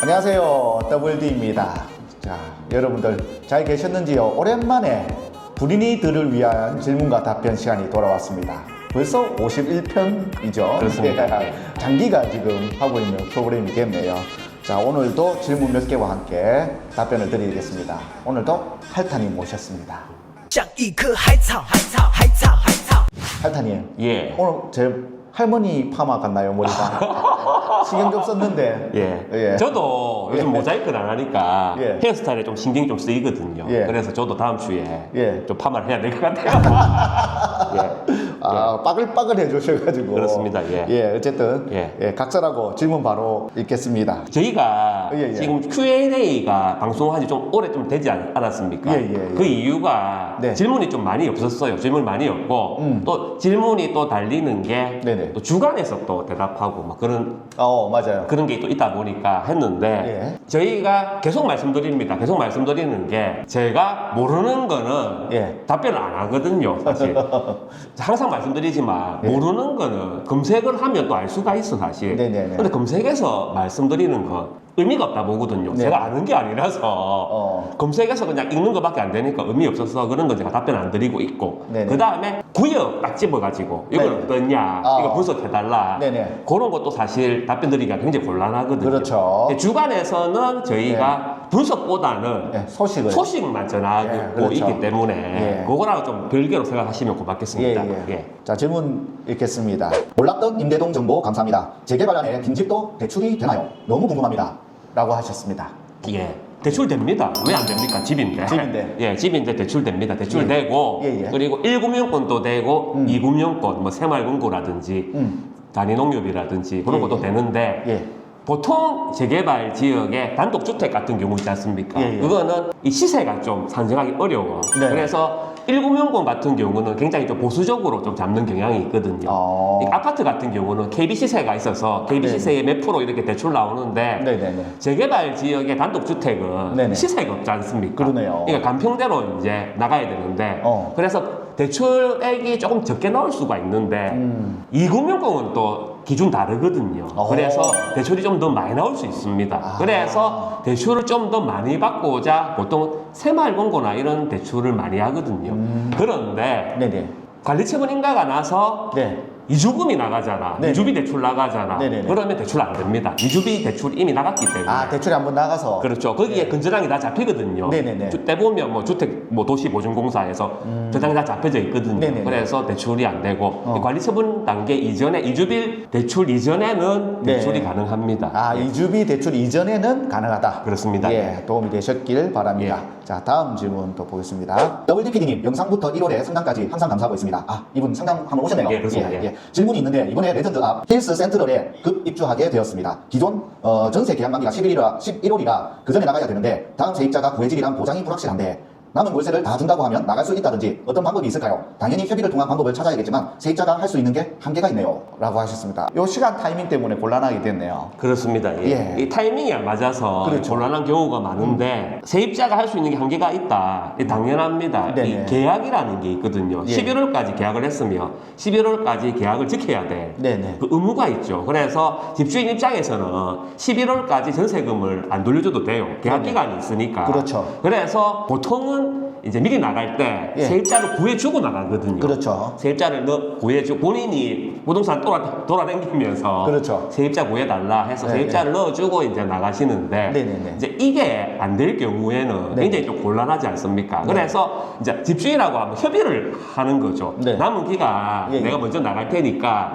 안녕하세요, WD입니다. 자, 여러분들 잘 계셨는지요? 오랜만에 불인이들을 위한 질문과 답변 시간이 돌아왔습니다. 벌써 51편이죠. 그렇습니다. 장기가 지금 하고 있는 프로그램이 됐네요. 자, 오늘도 질문 몇 개와 함께 답변을 드리겠습니다. 오늘도 할타님 모셨습니다. 할타님, 예. 오늘 제 할머니 파마 같나요, 머리가? 신경 좀 썼는데. 예. 저도 요즘 모자이크를 안 하니까 예. 헤어스타일에 좀 신경이 좀 쓰이거든요. 예. 그래서 저도 다음 주에 예. 좀 파마를 해야 될 것 같아요. 예. 아, 빠글빠글 해주셔가지고. 그렇습니다. 예. 어쨌든. 예. 각설하고 질문 바로 읽겠습니다. 저희가 예. 지금 Q&A가 방송한 지 좀 오래 좀 되지 않았습니까? 예. 그 이유가 네. 질문이 좀 많이 없었어요. 질문이 많이 없고 또 질문이 또 달리는 게 네네. 또 주간에서 또 대답하고 막 맞아요. 그런 게 또 있다 보니까 했는데 저희가 계속 말씀드립니다. 계속 말씀드리는 게 제가 모르는 거는 답변을 안 하거든요, 사실. 항상 말씀드리지만 모르는 거는 검색을 하면 또 알 수가 있어, 사실. 네네네. 근데 검색해서 말씀드리는 건 의미가 없다 보거든요. 네. 제가 아는 게 아니라서 검색해서 그냥 읽는 것밖에 안 되니까 의미 없어서 그런 건 제가 답변 안 드리고 있고 네네. 그 다음에 구역 딱 집어가지고 이건 네네. 어떠냐 이거 분석해달라 네네. 그런 것도 사실 답변 드리기가 굉장히 곤란하거든요. 그렇죠. 주간에서는 저희가 분석보다는 소식만 전하고 그렇죠. 있기 때문에 그거랑 좀 별개로 생각하시면 고맙겠습니다. 자, 질문 읽겠습니다. 몰랐던 임대동 정보 감사합니다. 재개발안에 빈집도 대출이 되나요? 너무 궁금합니다. 라고 하셨습니다. 예. 대출됩니다. 왜 안 됩니까? 집인데. 예, 집인데 대출됩니다. 대출되고, 그리고 1금융권도 되고, 2금융권, 뭐 새마을금고라든지, 단위농협이라든지 그런 것도 되는데, 보통 재개발 지역의 단독주택 같은 경우 있지 않습니까? 그거는 이 시세가 좀 산정하기 어려워. 그래서 1금융권 같은 경우는 굉장히 좀 보수적으로 좀 잡는 경향이 있거든요. 이 아파트 같은 경우는 KB 시세가 있어서 KB 시세의 몇 프로 이렇게 대출 나오는데 재개발 지역의 단독주택은 시세가 없지 않습니까? 그러네요. 그러니까 간평대로 이제 나가야 되는데 그래서 대출액이 조금 적게 나올 수가 있는데 2금융권은 또 기준 다르거든요. 그래서 대출이 좀 더 많이 나올 수 있습니다. 그래서 대출을 좀 더 많이 받고자 보통 새마을금고나 이런 대출을 많이 하거든요. 그런데 관리처분 인가가 나서 이주금이 나가잖아. 이주비 대출 나가잖아. 그러면 대출 안 됩니다. 이주비 대출이 이미 나갔기 때문에. 대출이 한번 나가서. 그렇죠. 거기에 근저당이 다 잡히거든요. 때 보면 뭐 주택 뭐 도시보증공사에서 저당이 다 잡혀져 있거든요. 그래서 대출이 안 되고 관리처분 단계 이전에 이주비 대출 이전에는 대출이 가능합니다. 이주비 대출 이전에는 가능하다. 그렇습니다. 도움이 되셨길 바랍니다. 자, 다음 질문 또 보겠습니다. WDPD님, 영상부터 1월에 상담까지 항상 감사하고 있습니다. 이분 상담 한번 오셨네요. 그렇습니다. 질문이 있는데 이번에 레전드 앞 힐스 센트럴에 급 입주하게 되었습니다. 기존 전세 계약 만기가 11월이라 그 전에 나가야 되는데 다음 세입자가 구해지리란 보장이 불확실한데 남은 월세를 다 준다고 하면 나갈 수 있다든지 어떤 방법이 있을까요? 당연히 협의를 통한 방법을 찾아야겠지만 세입자가 할 수 있는 게 한계가 있네요. 라고 하셨습니다. 요 시간 타이밍 때문에 곤란하게 됐네요. 그렇습니다. 이 타이밍이 안 맞아서 곤란한 경우가 많은데 세입자가 할 수 있는 게 한계가 있다. 당연합니다. 이 계약이라는 게 있거든요. 11월까지 계약을 했으면 11월까지 계약을 지켜야 돼. 그 의무가 있죠. 그래서 집주인 입장에서는 11월까지 전세금을 안 돌려줘도 돼요. 계약 기간이 있으니까. 그렇죠. 그래서 보통은 이제 미리 나갈 때 세입자를 구해주고 나가거든요. 그렇죠. 세입자를 구해주고 본인이 부동산 돌아다니면서 세입자 구해달라 해서 세입자를 넣어주고 이제 나가시는데 이제 이게 안 될 경우에는 굉장히 좀 곤란하지 않습니까? 그래서 이제 집주인하고 한번 협의를 하는 거죠. 남은 기간 내가 먼저 나갈 테니까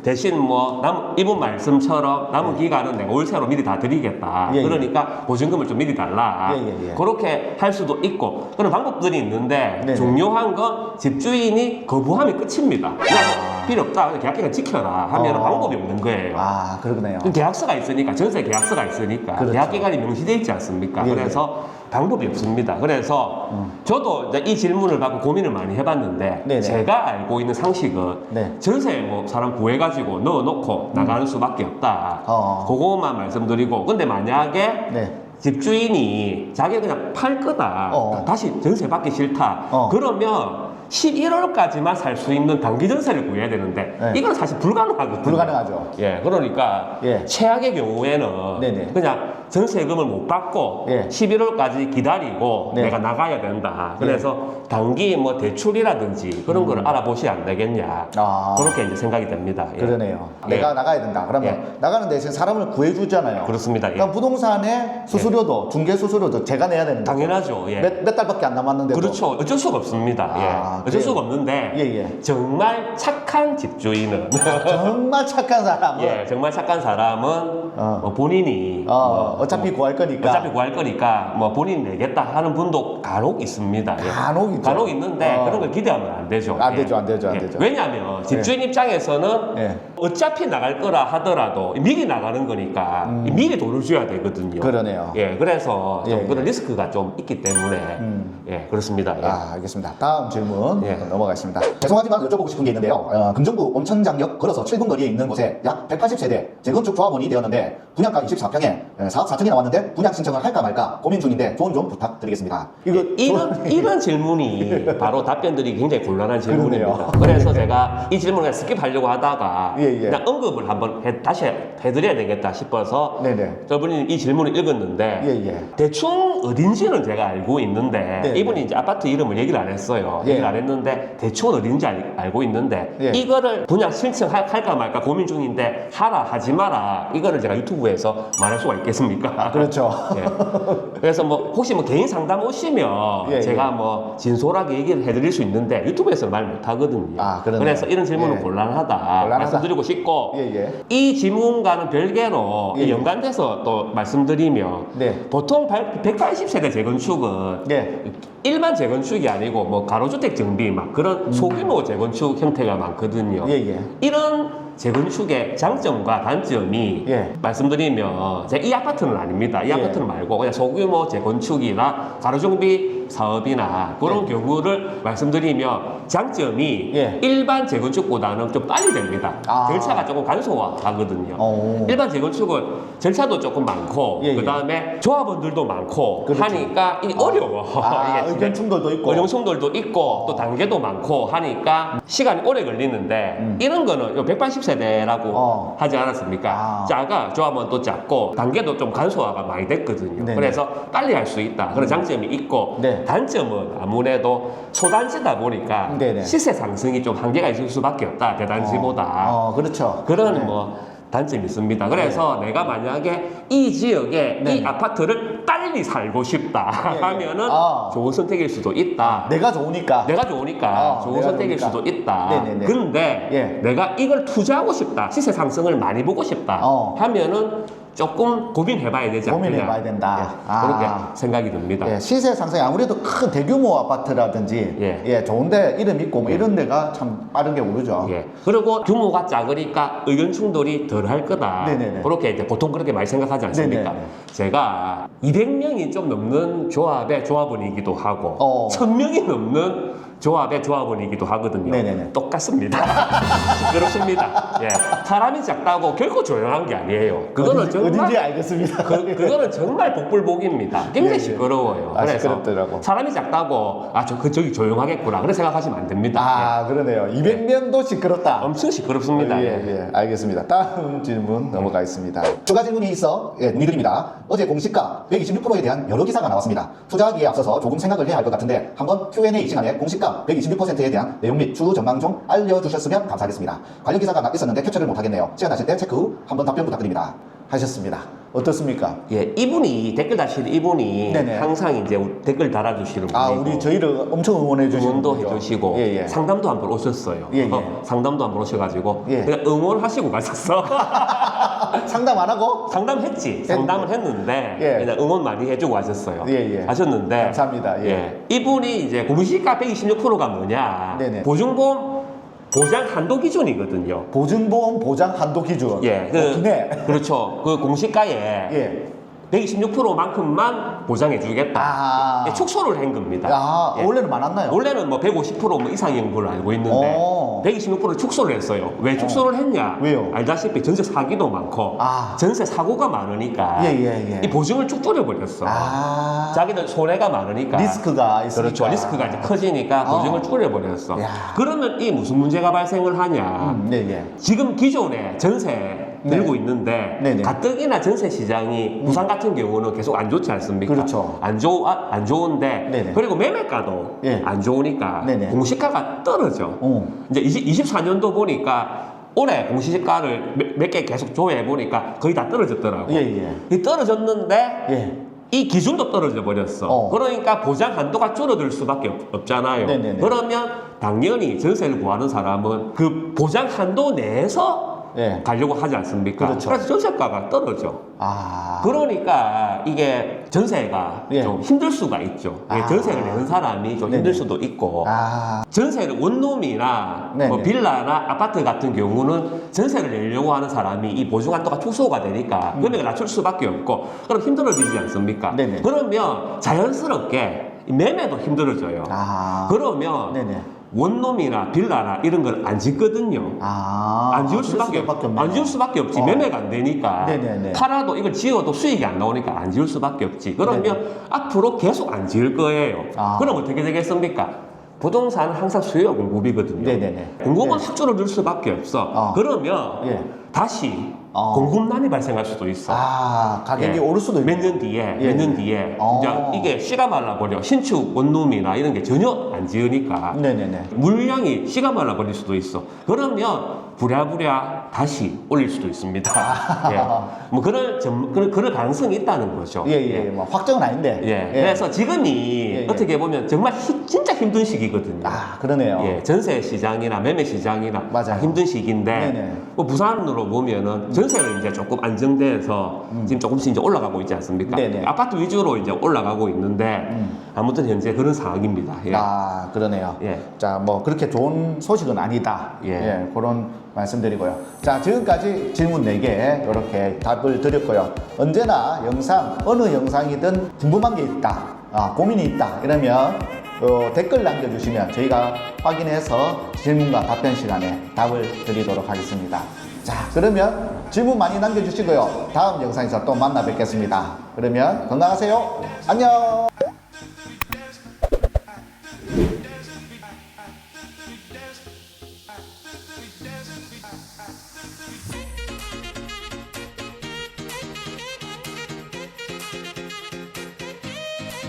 대신 뭐 이분 말씀처럼 남은 기간은 내가 월세로 미리 다 드리겠다. 그러니까 보증금을 좀 미리 달라. 그렇게 할 수도 있고 그런 방법들이 있는데 중요한 건 집주인이 거부하면 끝입니다. 그냥 필요 없다. 계약기간 지켜라 하면 방법이 없는 거예요. 그러네요. 계약서가 있으니까 전세 계약서가 있으니까 계약기간이 명시되어 있지 않습니까? 그래서 방법이 없습니다. 그래서 저도 이제 이 질문을 받고 고민을 많이 해봤는데 제가 알고 있는 상식은 전세 뭐 사람 구해가지고 넣어놓고 나가는 수밖에 없다. 그것만 말씀드리고 근데 만약에 집주인이 자기가 그냥 팔 거다 다시 전세 받기 싫다 그러면 11월까지만 살 수 있는 단기 전세를 구해야 되는데 네. 이건 사실 불가능하거든요. 불가능하죠. 예, 그러니까 예. 최악의 경우에는 네네. 그냥 전세금을 못 받고 예. 11월까지 기다리고 네. 내가 나가야 된다. 그래서 단기 뭐 대출이라든지 그런 걸 알아보셔야 안 되겠냐. 아. 그렇게 이제 생각이 됩니다. 예. 그러네요. 예. 내가 나가야 된다. 그러면 예. 나가는 대신 사람을 구해주잖아요. 그렇습니다. 예. 그러니까 부동산의 수수료도 중개 수수료도 제가 내야 되는 거죠. 당연하죠. 예. 몇 달밖에 안 남았는데도. 그렇죠. 어쩔 수가 없습니다. 아, 예. 어쩔 그래요? 수가 없는데 예. 정말 착한 집주인은 정말 착한 사람은 예, 정말 착한 사람은 뭐 본인이 어차피 구할 거니까. 어차피 구할 거니까 뭐 본인이 내겠다 하는 분도 간혹 있습니다. 예. 간혹 있죠. 간혹 있는데 그런 걸 기대하면 안 되죠. 안 예. 되죠, 안 되죠, 안 예. 되죠. 왜냐하면 집주인 입장에서는 예. 어차피 나갈 거라 하더라도 미리 나가는 거니까 미리 돈을 줘야 되거든요. 그러네요. 예, 그래서 좀 예, 그런 리스크가 좀 있기 때문에 예, 그렇습니다. 예. 알겠습니다. 다음 질문 예. 넘어가겠습니다. 죄송하지만 여쭤보고 싶은 게 있는데요. 금정구 온천장역 걸어서 7분 거리에 있는 곳에 약 180세대 재건축 조합원이 되었는데 분양가 24평에 4억 4천이 나왔는데 분양 신청을 할까 말까 고민 중인데 조언 좀 부탁드리겠습니다. 이런 질문이 바로 답변들이 굉장히 곤란한 질문입니다. 그러네요. 그래서 제가 이 질문을 스킵하려고 하다가 예. 그냥 언급을 한번 다시 해드려야 되겠다 싶어서 네네. 저분이 이 질문을 읽었는데 예. 대충 어딘지는 제가 알고 있는데 네. 이분이 이제 아파트 이름을 얘기를 안 했어요. 예. 얘기를 안 했는데 대충 어딘지 알고 있는데 예. 이거를 분양 신청할까 말까 고민 중인데 하라 하지 마라 이거를 제가 유튜브에서 말할 수가 있겠습니까? 그렇죠. 예. 그래서 뭐 혹시 뭐 개인 상담 오시면 예. 제가 뭐 진솔하게 얘기를 해드릴 수 있는데 유튜브에서 말 못하거든요. 그러네요. 그래서 이런 질문은 예. 곤란하다 말씀드리고 싶고 예. 이 질문과는 별개로 예. 연관돼서 또 말씀드리면 네. 보통 180세대 재건축은 예. 일반 재건축이 아니고 뭐 가로주택 정비 막 그런 소규모 재건축 형태가 많거든요. 예. 이런 재건축의 장점과 단점이 예. 말씀드리면 제가 이 아파트는 아닙니다. 이 예. 아파트는 말고 그냥 소규모 재건축이나 가로정비 사업이나 그런 경우를 말씀드리면 장점이 예. 일반 재건축보다는 좀 빨리 됩니다. 절차가 조금 간소화하거든요. 일반 재건축은 절차도 조금 많고 예. 그다음에 조합원들도 많고 그렇죠. 하니까 이게 어려워. 이게 의견 충돌도 있고. 의견 충돌도 있고 또 단계도 많고 하니까 시간이 오래 걸리는데 이런 거는 180세대라고 하지 않았습니까? 작아 조합원도 작고 단계도 좀 간소화가 많이 됐거든요. 네네. 그래서 빨리 할 수 있다 그런 장점이 있고 네. 단점은 아무래도 초단지다 보니까 네네. 시세 상승이 좀 한계가 있을 수밖에 없다 대단지보다 그렇죠. 그런 네. 뭐 단점이 있습니다. 그래서 내가 만약에 이 지역에 네. 이 아파트를 빨리 살고 싶다 예. 하면은 좋은 선택일 수도 있다. 내가 좋으니까. 내가 좋으니까 좋은 내가 선택일 좋으니까. 수도 있다. 네네네. 근데 예. 내가 이걸 투자하고 싶다. 시세 상승을 많이 보고 싶다. 하면은 조금 고민해봐야 되지 않느냐. 고민해봐야 된다. 예, 그렇게 생각이 듭니다. 예, 시세 상승이 아무래도 큰 대규모 아파트라든지 좋은데 이름 있고 뭐 이런 데가 참 빠르게 오르죠. 예. 그리고 규모가 작으니까 의견 충돌이 덜 할 거다. 네네네. 그렇게 이제 보통 그렇게 많이 생각하지 않습니까? 네네네. 제가 200명이 좀 넘는 조합의 조합원이기도 하고 1000명이 넘는 조합의 조합원이기도 하거든요. 네네네. 똑같습니다. 그렇습니다. 예. 사람이 작다고 결코 조용한 게 아니에요. 그거는 어딘지 알겠습니다. 그거는 정말 복불복입니다. 굉장히 시끄러워요. 그래서 시끄럽더라고. 사람이 작다고 저기 조용하겠구나. 그렇게 생각하시면 안 됩니다. 그러네요. 200명도 시끄럽다. 엄청 시끄럽습니다. 예, 알겠습니다. 다음 질문 넘어가겠습니다. 추가 질문이 있어 문의드립니다. 어제 공시가 126%에 대한 여러 기사가 나왔습니다. 투자하기에 앞서서 조금 생각을 해야 할 것 같은데 한번 Q&A 시간에 공시가 126%에 대한 내용 및 추후 전망 좀 알려주셨으면 감사하겠습니다. 관련 기사가 있었는데 캡처를 못하겠네요. 시간나실 때 체크 후 한번 답변 부탁드립니다. 하셨습니다. 어떻습니까? 예, 이분이 댓글 다시는 이분이 네네. 항상 이제 댓글 달아주시는 분이고 우리 저희를 엄청 응원해 주시는 응원도 분이죠. 해주시고 예. 상담도 한 번 오셨어요. 상담도 한 번 오셔가지고 그냥 응원하시고 가셨어. 상담 안 하고? 상담했지. 상담을 했는데 그냥 응원 많이 해주고 하셨어요. 하셨는데 감사합니다. 이분이 이제 공시가 126%가 뭐냐? 네네. 보증보험 보장 한도 기준이거든요. 보증보험 보장 한도 기준. 예, 기네. 그렇죠. 그 공시가에 126%만큼만 보장해주겠다. 축소를 한 겁니다. 원래는 많았나요? 원래는 뭐 150% 뭐 이상인 걸로 알고 있는데 126%를 축소를 했어요. 왜 축소를 했냐? 왜요? 알다시피 전세 사기도 많고 아. 전세 사고가 많으니까 이 보증을 쭉 줄여버렸어. 자기들 손해가 많으니까 리스크가 있으니까. 그렇죠. 리스크가 이제 커지니까 보증을 줄여버렸어. 야. 그러면 이 무슨 문제가 발생을 하냐? 지금 기존에 전세 들고 있는데 네네. 가뜩이나 전세 시장이 부산 같은 경우는 계속 안 좋지 않습니까? 그렇죠. 안 좋은데 네네. 그리고 매매가도 예. 안 좋으니까 네네. 공시가가 떨어져. 이제 24년도 보니까 올해 공시지가를 몇 개 계속 조회해 보니까 거의 다 떨어졌더라고. 이 떨어졌는데 이 기준도 떨어져 버렸어. 그러니까 보장 한도가 줄어들 수밖에 없잖아요. 네네네. 그러면 당연히 전세를 구하는 사람은 그 보장 한도 내에서 가려고 하지 않습니까? 그렇죠. 그래서 전세가가 떨어져. 그러니까 이게 전세가 좀 힘들 수가 있죠. 전세를 내는 사람이 좀 힘들 수도 있고 전세를 원룸이나 뭐 빌라나 아파트 같은 경우는 전세를 내려고 하는 사람이 이 보증 한도가 축소가 되니까 금액을 낮출 수밖에 없고 그럼 힘들어지지 않습니까? 그러면 자연스럽게 매매도 힘들어져요. 그러면 원룸이나 빌라나 이런 걸 안 짓거든요. 안 지을 수밖에 없지. 매매가 안 되니까. 팔아도 이걸 지어도 수익이 안 나오니까 안 지을 수밖에 없지. 그러면 앞으로 계속 안 지을 거예요. 그럼 어떻게 되겠습니까? 부동산은 항상 수요와 공급이거든요. 공급은 확 줄어들 수밖에 없어. 그러면 다시 공급난이 발생할 수도 있어. 가격이 오를 수도 있고. 몇 년 뒤에 이제 이게 씨가 말라버려. 신축 원룸이나 이런 게 전혀 안 지으니까 물량이 씨가 말라버릴 수도 있어. 그러면 부랴부랴 다시 올릴 수도 있습니다. 뭐 그럴 가능성이 있다는 거죠. 뭐 확정은 아닌데. 그래서 지금이 어떻게 보면 정말 진짜 힘든 시기거든요. 그러네요. 전세 시장이나 매매 시장이나 다 힘든 시기인데 뭐 부산으로 보면은 전세는 이제 조금 안정돼서 지금 조금씩 이제 올라가고 있지 않습니까? 아파트 위주로 이제 올라가고 있는데 아무튼 현재 그런 상황입니다. 그러네요. 자, 뭐 그렇게 좋은 소식은 아니다. 그런 말씀드리고요. 자, 지금까지 질문 4개 이렇게 답을 드렸고요. 언제나 어느 영상이든 궁금한 게 있다, 고민이 있다 이러면 댓글 남겨주시면 저희가 확인해서 질문과 답변 시간에 답을 드리도록 하겠습니다. 자, 그러면 질문 많이 남겨주시고요. 다음 영상에서 또 만나 뵙겠습니다. 그러면 건강하세요. 안녕. We dance, we dance, we dance.